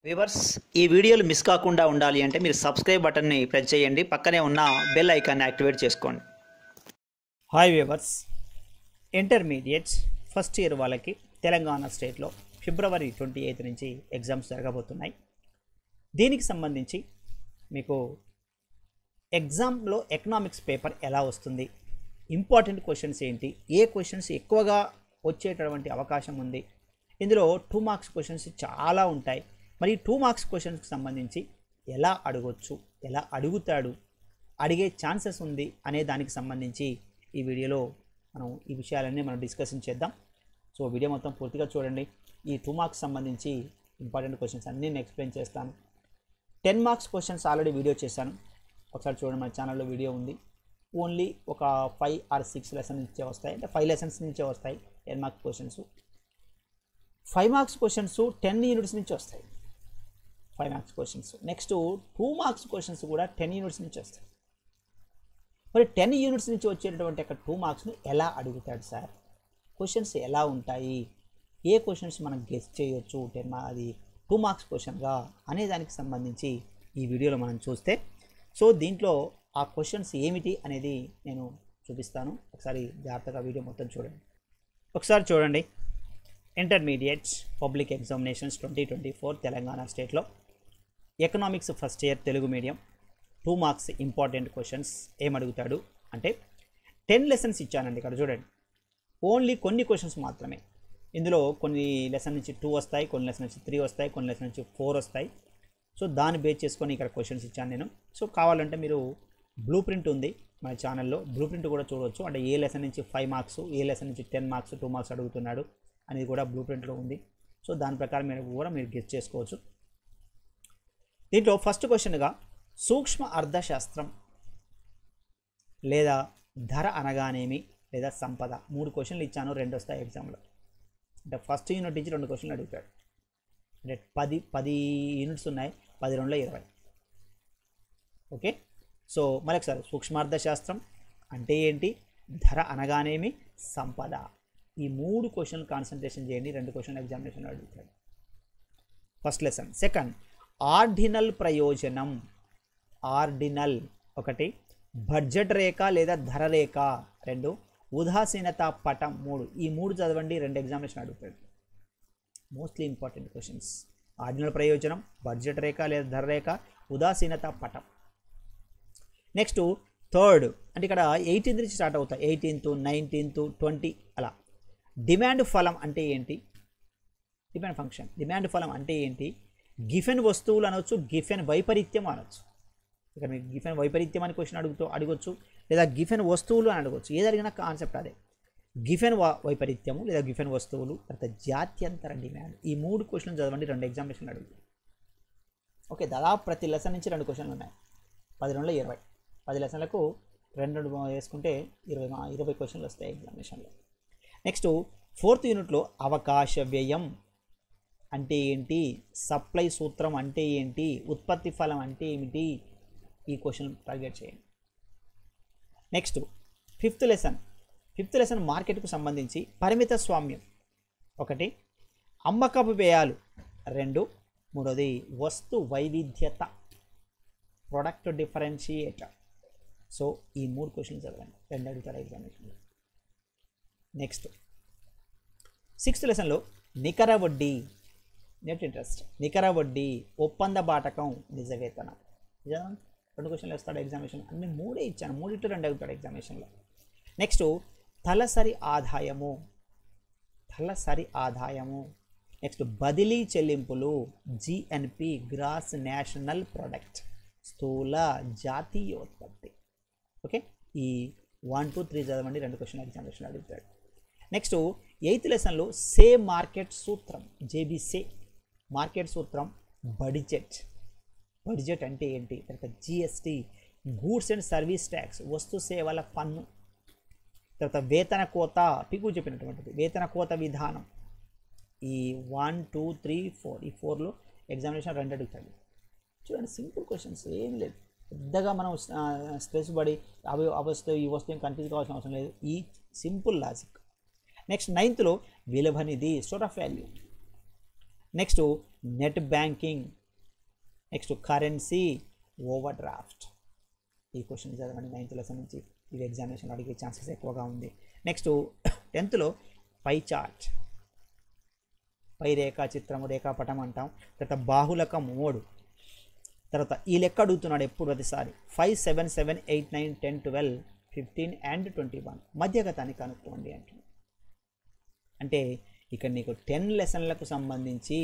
Viewers ఈ వీడియోలు miss కాకుండా ఉండాలి అంటే మీరు సబ్స్క్రైబ్ బటన్ని ప్రెస్ చేయండి, పక్కనే ఉన్న బెల్ ఐకాన్ని యాక్టివేట్ చేసుకోండి. Hi viewers, intermediates first year వాళ్ళకి తెలంగాణ స్టేట్లో ఫిబ్రవరి 28 నుంచి ఎగ్జామ్స్ జరగబోతున్నాయి. దీనికి సంబంధించి మీకు ఎగ్జామ్లో ఎకనామిక్స్ పేపర్ ఎలా వస్తుంది, ఇంపార్టెంట్ క్వశ్చన్స్ ఏంటి, ఏ క్వశ్చన్స్ ఎక్కువగా వచ్చేటటువంటి అవకాశం ఉంది, ఇందులో 2 మార్క్స్ క్వశ్చన్స్ చాలా ఉంటాయి. మరి 2 మార్క్స్ క్వశ్చన్స్కి సంబంధించి ఎలా అడగొచ్చు, ఎలా అడుగుతాడు, అడిగే ఛాన్సెస్ ఉంది అనే దానికి సంబంధించి ఈ వీడియోలో మనం ఈ విషయాలన్నీ మనం డిస్కషన్ చేద్దాం. సో వీడియో మొత్తం పూర్తిగా చూడండి. ఈ 2 మార్క్స్ సంబంధించి ఇంపార్టెంట్ క్వశ్చన్స్ అన్నీ నేను ఎక్స్ప్లెయిన్ చేస్తాను. 10 మార్క్స్ క్వశ్చన్స్ ఆల్రెడీ వీడియో చేశాను, ఒకసారి చూడండి. మన ఛానల్లో వీడియో ఉంది. ఓన్లీ ఒక 5 or 6 లెసన్స్ నుంచే వస్తాయి, అంటే 5 లెసన్స్ నుంచే వస్తాయి 10 marks questions. 5 marks questions 10 units నుంచి వస్తాయి. 5 marks questions next 2 marks questions కూడా 10 యూనిట్స్ నుంచి వస్తాయి. మరి 10 యూనిట్స్ నుంచి వచ్చేటటువంటి ఒక 2 మార్క్స్ని ఎలా అడుగుతాడు సార్, క్వశ్చన్స్ ఎలా ఉంటాయి, ఏ క్వశ్చన్స్ మనం గెస్ చేయొచ్చు అది 2 మార్క్స్ క్వశ్చన్గా అనే దానికి సంబంధించి ఈ వీడియోలో మనం చూస్తే, సో దీంట్లో ఆ క్వశ్చన్స్ ఏమిటి అనేది నేను చూపిస్తాను. ఒకసారి జాగ్రత్తగా వీడియో మొత్తం చూడండి. ఒకసారి చూడండి. ఇంటర్మీడియట్స్ పబ్లిక్ ఎగ్జామినేషన్స్ 2024 తెలంగాణ స్టేట్లో economics first year Telugu medium 2 marks important questions ఏమడుగుతాడు అంటే 10 లెసన్స్ ఇచ్చానండి. ఇక్కడ చూడండి, ఓన్లీ కొన్ని క్వశ్చన్స్ మాత్రమే. ఇందులో కొన్ని లెసన్ నుంచి 2 వస్తాయి, కొన్ని లెసన్ నుంచి 3 వస్తాయి, కొన్ని లెసన్ నుంచి 4 వస్తాయి. సో దాన్ని బేస్ చేసుకొని ఇక్కడ క్వశ్చన్స్ ఇచ్చాను నేను. సో కావాలంటే మీరు బ్లూ ప్రింట్ ఉంది మన ఛానల్లో, బ్లూ ప్రింట్ కూడా చూడవచ్చు. అంటే ఏ లెసన్ నుంచి 5 మార్క్స్, ఏ లెసన్ నుంచి 10 మార్క్స్ 2 మార్క్స్ అడుగుతున్నాడు అనేది కూడా బ్లూ ప్రింట్లో ఉంది. సో దాని ప్రకారం మీరు గెస్ చేసుకోవచ్చు. దీంట్లో ఫస్ట్ క్వశ్చన్గా సూక్ష్మ అర్థశాస్త్రం లేదా ధర అనగానేమి లేదా సంపద 3 క్వశ్చన్లు ఇచ్చాను, 2 వస్తాయి ఎగ్జామ్లో. అంటే ఫస్ట్ యూనిట్ నుంచి 2 క్వశ్చన్లు అడుగుతాడు. అంటే 10 యూనిట్స్ ఉన్నాయి, 10 2 20. ఓకే, సో మరొకసారి సూక్ష్మార్థశాస్త్రం అంటే ఏంటి, ధర అనగానేమి, సంపద, ఈ 3 క్వశ్చన్లు కాన్సన్ట్రేషన్ చేయండి. 2 క్వశ్చన్లు ఎగ్జామినేషన్లో అడుగుతాడు. First lesson. సెకండ్, ఆర్డినల్ ప్రయోజనం. ఆర్డినల్ 1, బడ్జెట్ రేఖ లేదా ధర రేఖ 2, ఉదాసీనత పటం 3. ఈ 3 చదవండి, 2 ఎగ్జామినేషన్ అడుగుతాడు. Mostly important questions. ఆర్డినల్ ప్రయోజనం, బడ్జెట్ రేఖ లేదా ధర రేఖ, ఉదాసీనత పటం. నెక్స్ట్ థర్డ్, అంటే ఇక్కడ 18th నుంచి స్టార్ట్ అవుతాయి, 18th 19th 20 అలా. డిమాండ్ ఫలం అంటే ఏంటి, డిమాండ్ ఫంక్షన్. డిమాండ్ ఫలం అంటే ఏంటి, గిఫెన్ వస్తువులు అనొచ్చు, గిఫెన్ వైపరీత్యం అనొచ్చు. ఇక్కడ మీకు గిఫెన్ వైపరీత్యం అని క్వశ్చన్ అడగొచ్చు, లేదా గిఫెన్ వస్తువులు అని అడగొచ్చు. ఏది అడిగినా కాన్సెప్ట్ అదే, గిఫెన్ వైపరీత్యము లేదా గిఫెన్ వస్తువులు, తర్వాత జాత్యంతర డిమాండ్. ఈ 3 క్వశ్చన్లు చదవండి, 2 ఎగ్జామినేషన్లు అడుగుతాయి. ఓకే, దాదాపు ప్రతి లెసన్ నుంచి 2 క్వశ్చన్లు ఉన్నాయి. 10 2 20, 10 లెసన్లకు 2 వేసుకుంటే 20 క్వశ్చన్లు వస్తాయి ఎగ్జామినేషన్లో. నెక్స్ట్ 4th యూనిట్లో అవకాశ వ్యయం అంటే ఏంటి, సప్లై సూత్రం అంటే ఏంటి, ఉత్పత్తి ఫలం అంటే ఏమిటి, ఈ క్వశ్చన్ టార్గెట్ చేయండి. నెక్స్ట్ 5th లెసన్ మార్కెట్కు సంబంధించి పరిమిత స్వామ్యం 1, అమ్మకపు వ్యయాలు 2, 3వది వస్తు వైవిధ్యత, ప్రొడక్ట్ డిఫరెన్షియేటర్. సో ఈ 3 క్వశ్చన్లు చదవండి, 2 అడుగుతారు ఎగ్జామినేషన్లో. నెక్స్ట్ 6th లెసన్లో నికర వడ్డీ, నెట్ ఇంట్రెస్ట్, నికర వడ్డీ, ఒప్పంద బాటకం, నిజ వేతనం. 2 క్వశ్చన్లు వస్తాడు ఎగ్జామినేషన్. అన్ని 3 ఇచ్చాను, 3 2 అడుగుతాడు ఎగ్జామినేషన్లో. నెక్స్ట్ తలసరి ఆదాయము, తలసరి ఆదాయము. నెక్స్ట్ బదిలీ చెల్లింపులు, జిఎన్పి, గ్రాస్ నేషనల్ ప్రొడక్ట్, స్థూల జాతీయోత్పత్తి. ఓకే, ఈ 1 2 3 చదవండి, 2 క్వశ్చన్ ఎగ్జామినేషన్ అడుగుతాడు. నెక్స్ట్ 8th లెసన్లో సే మార్కెట్ సూత్రం, జేబీసే మార్కెట్ సూత్రం, బడ్జెట్. బడ్జెట్ అంటే ఏంటి, తర్వాత GST, goods and service tax, వస్తు సేవల పన్ను, తర్వాత వేతన కోత, పికు చెప్పినటువంటిది వేతన కోత విధానం. ఈ 1 2 3 4, ఈ 4లో ఎగ్జామినేషన్ 2 అడుగుతాడు. చూడండి, సింపుల్ క్వశ్చన్స్, ఏం లేదు పెద్దగా మనం స్ట్రెస్ పడి అవి వస్తువు ఈ వస్తువు కన్ఫ్యూజ్ కావాల్సిన అవసరం లేదు. ఈ సింపుల్ లాజిక్. నెక్స్ట్ 9th విలువ నిధి, store of value. Next net banking, next currency overdraft. ఈ క్వశ్చన్ చదవండి 9th లెసన్ నుంచి, ఇది ఎగ్జామినేషన్ అడిగే ఛాన్సెస్ ఎక్కువగా ఉంది. నెక్స్ట్ 10th పై చార్ట్, పై రేఖాచిత్రము రేఖాపటం అంటాం. తర్వాత బాహుళకం 3, తర్వాత ఈ లెక్క అడుగుతున్నాడు ఎప్పుడు ప్రతిసారి 5, 7, 7, 8, 9, 10, 12, 15 and 21 మధ్యగతాన్ని కనుక్కోండి అంటున్నాడు. అంటే ఇక్కడ నీకు 10 లెసన్లకు సంబంధించి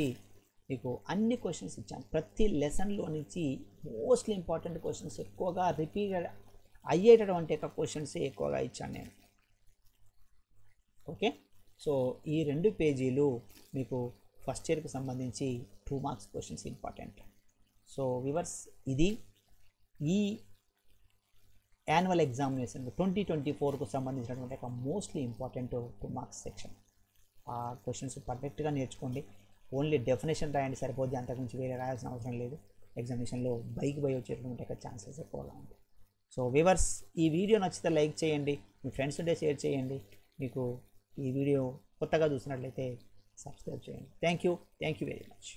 మీకు అన్ని క్వశ్చన్స్ ఇచ్చాను. ప్రతి లెసన్లో నుంచి మోస్ట్లీ ఇంపార్టెంట్ క్వశ్చన్స్ ఎక్కువగా రిపీట్ అయ్యేటటువంటి క్వశ్చన్స్ ఎక్కువగా ఇచ్చాను నేను. ఓకే, సో ఈ 2 పేజీలు మీకు ఫస్ట్ ఇయర్కి సంబంధించి 2 marks questions important. So viewers, ఇది ఈ యాన్యువల్ ఎగ్జామినేషన్ 2024కు సంబంధించినటువంటి ఒక మోస్ట్లీ ఇంపార్టెంట్ 2 మార్క్స్ సెక్షన్. ఆ క్వశ్చన్స్ పర్ఫెక్ట్గా నేర్చుకోండి. ఓన్లీ డెఫినేషన్ రాయండి సరిపోద్ది, అంతకుమించి వేరే రాయాల్సిన అవసరం లేదు. ఎగ్జామినేషన్లో బైక్ బై వచ్చేటువంటి ఛాన్సెస్ ఎక్కువగా ఉంది. సో వ్యూవర్స్, ఈ వీడియో నచ్చితే లైక్ చేయండి, మీ ఫ్రెండ్స్ ఉంటే షేర్ చేయండి. మీకు ఈ వీడియో కొత్తగా చూసినట్లయితే సబ్స్క్రైబ్ చేయండి. Thank you very much.